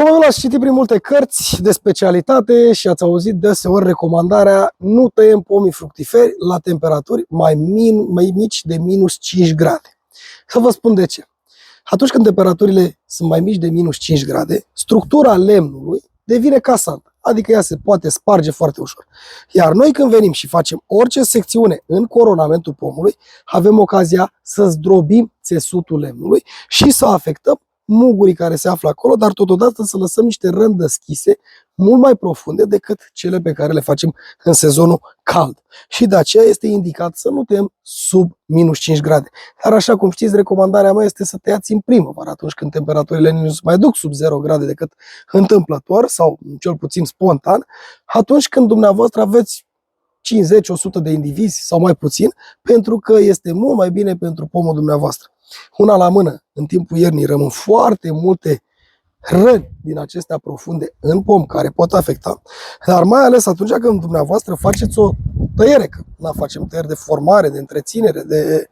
Probabil ați citit prin multe cărți de specialitate și ați auzit deseori recomandarea nu tăiem pomii fructiferi la temperaturi mai mici de minus 5 grade. Să vă spun de ce. Atunci când temperaturile sunt mai mici de minus 5 grade, structura lemnului devine casantă, adică ea se poate sparge foarte ușor. Iar noi când venim și facem orice secțiune în coronamentul pomului, avem ocazia să zdrobim țesutul lemnului și să afectăm mugurii care se află acolo, dar totodată să lăsăm niște răni deschise mult mai profunde decât cele pe care le facem în sezonul cald. Și de aceea este indicat să nu tăiem sub minus 5 grade. Dar așa cum știți, recomandarea mea este să tăiați în primăvară, atunci când temperaturile nu se mai duc sub 0 grade decât întâmplător sau cel puțin spontan, atunci când dumneavoastră aveți 50-100 de indivizi sau mai puțin, pentru că este mult mai bine pentru pomul dumneavoastră. Una la mână, în timpul iernii rămân foarte multe răni din acestea profunde în pom care pot afecta, dar mai ales atunci când dumneavoastră faceți o tăiere, că facem tăieri de formare, de întreținere, de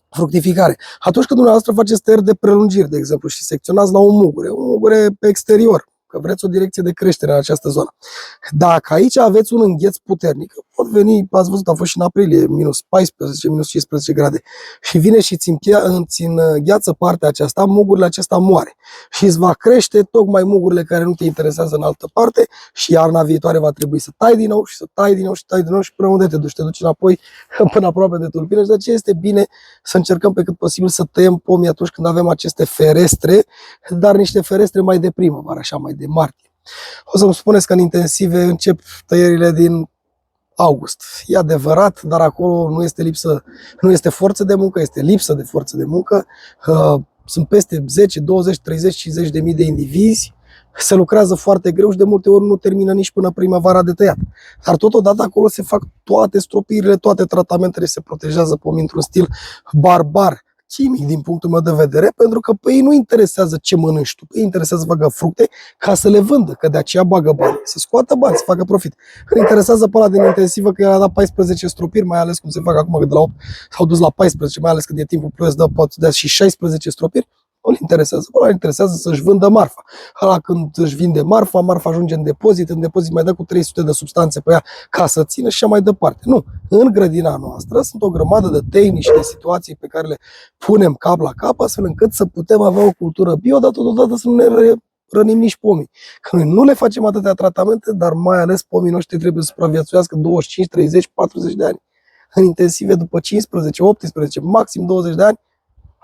fructificare. Atunci când dumneavoastră faceți tăieri de prelungiri, de exemplu, și secționați la un mugure pe exterior, că vreți o direcție de creștere în această zonă. Dacă aici aveți un îngheț puternic, pot veni, ați văzut, a fost și în aprilie, minus 14, minus 15 grade, și vine și îți îngheață partea aceasta, mugurile acesta moare. Și îți va crește tocmai mugurile care nu te interesează în altă parte și iarna viitoare va trebui să tai din nou și să tai din nou și tai din nou și până unde te duci? Te duci înapoi până aproape de tulpine și de aceea este bine să încercăm pe cât posibil să tăiem pomii atunci când avem aceste ferestre, dar niște ferestre mai de primăvară, așa mai de martie. O să-mi spuneți că în intensive încep tăierile din august. E adevărat, dar acolo nu este forță de muncă, este lipsă de forță de muncă. Sunt peste 10, 20, 30, 50 de mii de indivizi. Se lucrează foarte greu și de multe ori nu termină nici până primăvara de tăiat. Dar totodată acolo se fac toate stropirile, toate tratamentele, se protejează pomii într-un stil barbar, chimic din punctul meu de vedere, pentru că pe ei nu interesează ce mănânci tu, pe ei interesează să facă fructe ca să le vândă, că de aceea bagă bani, să scoată bani, să facă profit. Îl interesează pe ăla din intensivă că el a dat 14 stropiri, mai ales cum se fac acum, că de la 8 s-au dus la 14, mai ales când e timpul ploios, poate să dea și 16 stropiri. Nu-l interesează, îl interesează să-și vândă marfa. Ăla când își vinde marfa ajunge în depozit mai dă cu 300 de substanțe pe ea ca să țină și așa mai departe. Nu, în grădina noastră sunt o grămadă de tehnici și de situații pe care le punem cap la cap, astfel încât să putem avea o cultură bio, dar totodată să nu ne rănim nici pomii. Că noi nu le facem atâtea tratamente, dar mai ales pomii noștri trebuie să supraviețuiască 25, 30, 40 de ani. În intensive după 15, 18, maxim 20 de ani,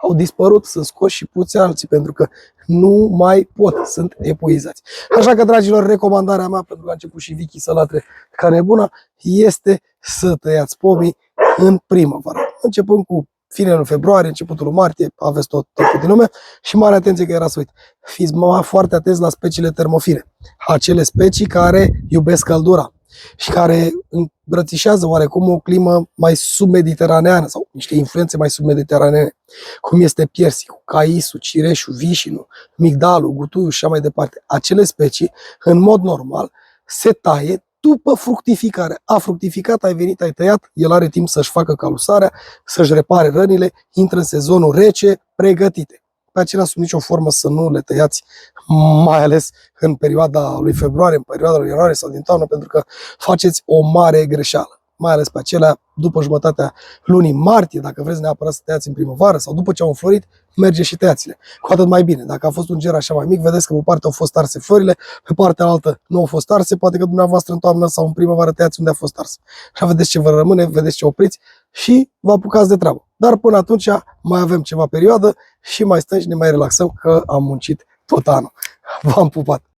au dispărut, sunt scoși și puți alții, pentru că nu mai pot, sunt epuizați. Așa că, dragilor, recomandarea mea, pentru că a început și Vicky să latre ca nebuna, este să tăiați pomii în primăvară. Începând cu finele februarie, începutul martie, aveți tot timpul din lume și mare atenție că era să uit. Fiți foarte atenți la speciile termofile, acele specii care iubesc căldura și care îmbrățișează oarecum o climă mai submediteraneană sau niște influențe mai submediteraneene, cum este piersicul, caisul, cireșul, vișinul, migdalul, gutuiul și așa mai departe. Acele specii, în mod normal, se taie după fructificare. A fructificat, ai venit, ai tăiat, el are timp să-și facă calusarea, să-și repare rănile, intră în sezonul rece, pregătite. Pe acelea, sub nicio formă să nu le tăiați, mai ales în perioada lui februarie, în perioada lui ianuarie sau din toamnă, pentru că faceți o mare greșeală. Mai ales pe acelea, după jumătatea lunii martie, dacă vreți neapărat să tăiați în primăvară sau după ce au înflorit, merge și tăiați-le. Cu atât mai bine. Dacă a fost un ger așa mai mic, vedeți că pe partea au fost arse florile, pe partea altă nu au fost arse, poate că dumneavoastră în toamnă sau în primăvară tăiați unde a fost ars. Și vedeți ce vă rămâne, vedeți ce opriți și vă apucați de treabă. Dar până atunci mai avem ceva perioadă și mai stăm și ne mai relaxăm că am muncit tot anul. V-am pupat!